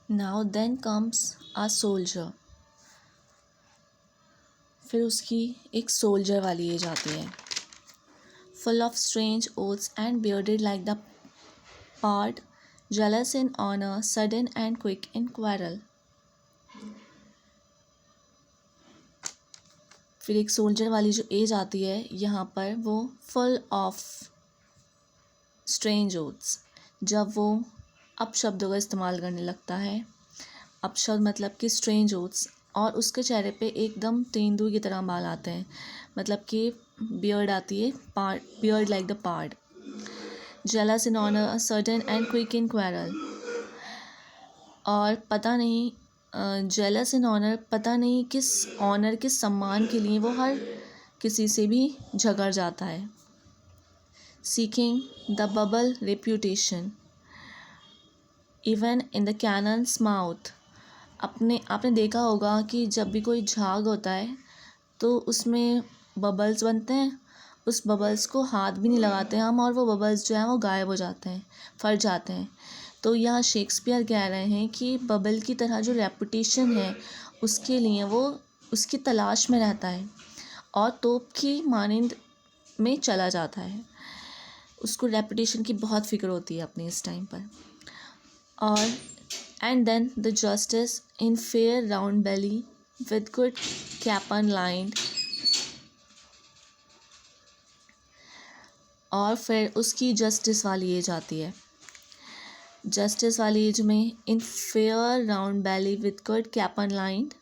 Now then comes a soldier. फिर उसकी एक सोल्जर वाली एज आती है। Full of strange oaths and bearded like the pard, jealous in honor, sudden and quick in quarrel। फिर एक सोल्जर वाली जो एज आती है यहाँ पर, वो फुल ऑफ स्ट्रेंज ओथ्स, जब वो अपशब्दों का इस्तेमाल करने लगता है। अपशब्द मतलब कि स्ट्रेंज ओथ्स, और उसके चेहरे पे एकदम तेंदुए की तरह बाल आते हैं, मतलब कि बियर्ड आती है, part, beard like the pard. jealous in honor, sudden and quick in quarrel। और पता नहीं, जेलस इन ऑनर, पता नहीं किस ऑनर, किस सम्मान के लिए वो हर किसी से भी झगड़ जाता है। Seeking the bubble reputation even in the cannons mouth. आपने देखा होगा कि जब भी कोई झाग होता है तो उसमें बबल्स बनते हैं, उस बबल्स को हाथ भी नहीं लगाते हम, और वो बबल्स जो हैं वो गायब हो जाते हैं, फट जाते हैं। तो यहाँ शेक्सपियर कह रहे हैं कि बबल की तरह जो रेपुटेशन है उसके लिए वो उसकी तलाश में रहता है और तोप की मानिंद में चला जाता है। उसको रेपुटेशन की बहुत फिक्र होती है अपने इस टाइम पर। और and then the justice in fair round belly with good capon lined. और फिर उसकी जस्टिस वाली एज आती है। जस्टिस वाली एज में in fair round belly with good capon lined,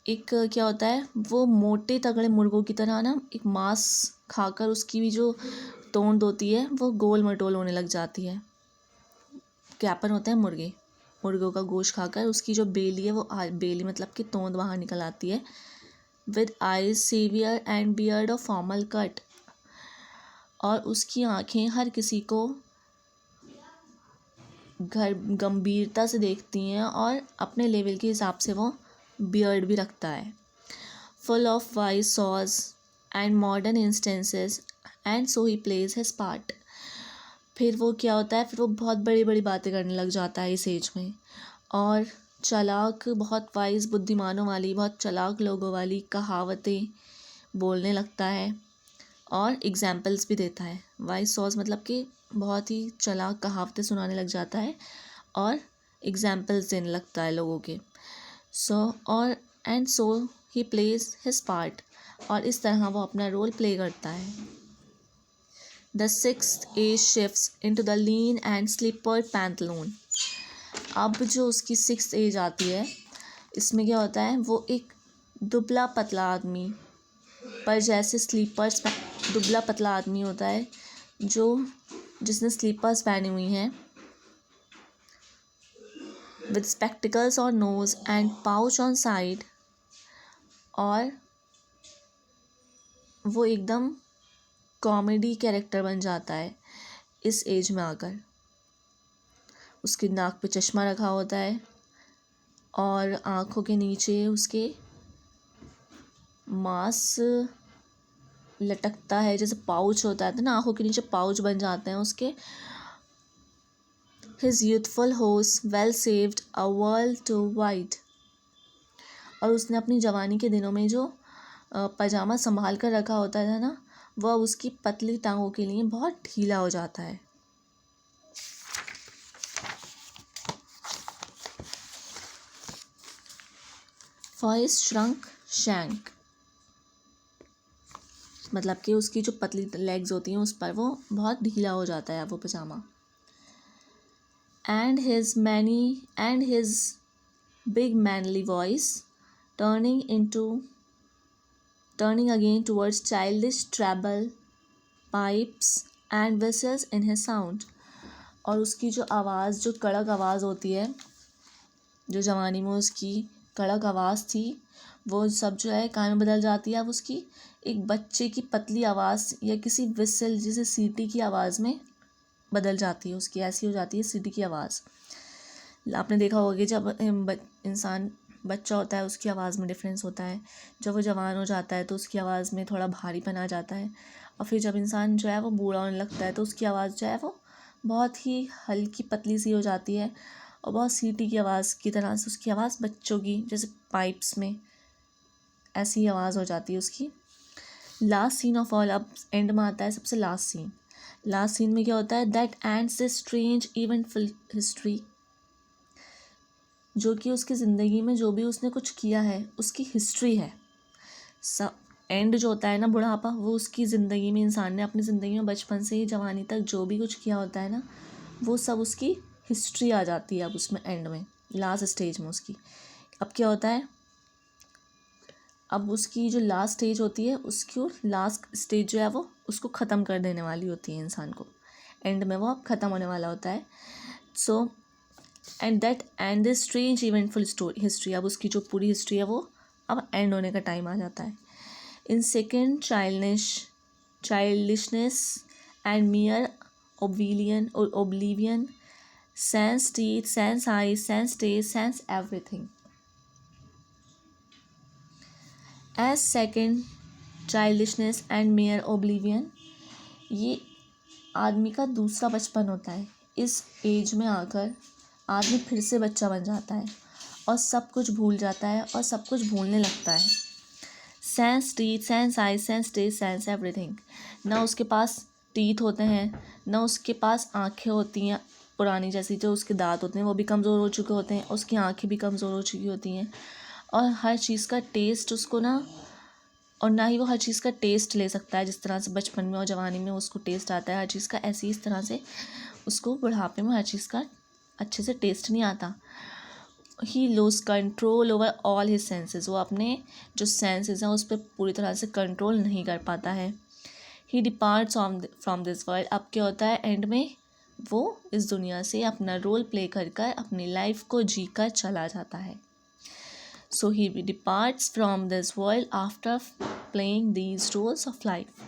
एक क्या होता है, वो मोटे तगड़े मुर्गों की तरह ना एक मांस खाकर उसकी भी जो तोंद होती है वो गोल मटोल होने लग जाती है। कैपन होते हैं मुर्गे, मुर्गों का गोश्त खाकर उसकी जो बेली है वो बेली मतलब कि तोंद बाहर निकल आती है। With eyes severe and beard of formal cut, और उसकी आँखें हर किसी को गंभीरता से देखती हैं और अपने लेवल के हिसाब से वो बियर्ड भी रखता है। Full of wise saws and modern instances and so he plays his part. फिर वो क्या होता है, फिर वो बहुत बड़ी बड़ी बातें करने लग जाता है इस एज में, और चालाक, बहुत वाइज, बुद्धिमानों वाली, बहुत चालाक लोगों वाली कहावतें बोलने लगता है और एग्जाम्पल्स भी देता है। वाइज सॉज मतलब कि बहुत ही चालाक कहावतें सुनाने लग जाता है और एग्जाम्पल्स देने लगता है लोगों के। और and so he plays his part, और इस तरह वो अपना रोल प्ले करता है। The sixth age shifts into the lean and slippered pantaloon. अब जो उसकी सिक्स्थ एज आती है, इसमें क्या होता है, वो एक दुबला पतला आदमी, पर जैसे स्लीपर्स, दुबला पतला आदमी होता है जिसने स्लीपर्स पहनी हुई हैं, with spectacles on nose and pouch on side, और वो एकदम कॉमेडी कैरेक्टर बन जाता है इस एज में आकर। उसकी नाक पे चश्मा रखा होता है और आँखों के नीचे उसके मांस लटकता है, जैसे पाउच होता है ना, आँखों के नीचे पाउच बन जाते हैं उसके। His youthful horse well saved a world too wide। और उसने अपनी जवानी के दिनों में जो पजामा संभाल कर रखा होता था ना, वह उसकी पतली टांगों के लिए बहुत ढीला हो जाता है। For his shrunk shank, मतलब कि उसकी जो पतली लेग्स होती हैं उस पर वो बहुत ढीला हो जाता है वो पजामा। And his big manly voice turning again towards childish treble pipes and whistles in his sound। और उसकी जो आवाज़, जो कड़क आवाज़ होती है, जो जवानी में उसकी कड़क आवाज़ थी, वो सब जो है कहाँ में बदल जाती है, अब उसकी एक बच्चे की पतली आवाज़ या किसी विसल, जैसे सीटी की आवाज़ में बदल जाती है। उसकी ऐसी हो जाती है सीटी की आवाज़। आपने देखा होगा कि जब इंसान बच्चा होता है उसकी आवाज़ में डिफरेंस होता है, जब वो जवान हो जाता है तो उसकी आवाज़ में थोड़ा भारीपन आ जाता है, और फिर जब इंसान जो है वो बूढ़ा होने लगता है तो उसकी आवाज़ जो है वो बहुत ही हल्की पतली सी हो जाती है और बहुत सीटी की आवाज़ की तरह से उसकी आवाज़ बच्चों की जैसे पाइप्स में ऐसी ही आवाज़ हो जाती है उसकी। लास्ट सीन ऑफ ऑल, अब एंड में आता है सबसे लास्ट सीन। लास्ट सीन में क्या होता है, that ends this strange eventful history, जो कि उसकी ज़िंदगी में जो भी उसने कुछ किया है उसकी हिस्ट्री है। सब एंड जो होता है ना बुढ़ापा, वो उसकी ज़िंदगी में, इंसान ने अपनी ज़िंदगी में बचपन से ही जवानी तक जो भी कुछ किया होता है ना, वो सब उसकी हिस्ट्री आ जाती है अब उसमें एंड में, लास्ट स्टेज में उसकी। अब क्या होता है, अब उसकी जो लास्ट स्टेज होती है, उसकी लास्ट स्टेज जो है वो उसको ख़त्म कर देने वाली होती है इंसान को, एंड में वो अब ख़त्म होने वाला होता है। So and that and this strange eventful story history, अब उसकी जो पूरी हिस्ट्री है वो अब एंड होने का टाइम आ जाता है। In second childishness and मियर oblivion, sense teeth, sense eyes, sense taste, sense everything. As second childishness and mere oblivion, ये आदमी का दूसरा बचपन होता है। इस एज में आकर आदमी फिर से बच्चा बन जाता है और सब कुछ भूल जाता है और सब कुछ भूलने लगता है। Sans teeth, sans eye, sans taste, sans everything. ना उसके पास टीथ होते हैं, ना उसके पास आँखें होती हैं पुरानी जैसी, जो उसके दांत होते हैं वो भी कमज़ोर हो चुके होते हैं, उसकी आँखें भी कमज़ोर हो चुकी होती हैं, और हर चीज़ का टेस्ट उसको ना, और ना ही वो हर चीज़ का टेस्ट ले सकता है जिस तरह से बचपन में और जवानी में उसको टेस्ट आता है हर चीज़ का, ऐसे ही इस तरह से उसको बुढ़ापे में हर चीज़ का अच्छे से टेस्ट नहीं आता। He lose control over all his senses, वो अपने जो सेंसेस हैं उस पर पूरी तरह से कंट्रोल नहीं कर पाता है। ही डिपार्ट्स फ्रॉम दिस वर्ल्ड, अब क्या होता है एंड में, वो इस दुनिया से अपना रोल प्ले कर कर अपनी लाइफ को जी कर चला जाता है। So he departs from this world after playing these roles of life.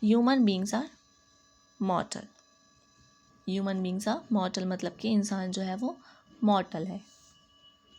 Human beings are mortal, human beings are mortal, मतलब कि इंसान जो है वो मॉर्टल है।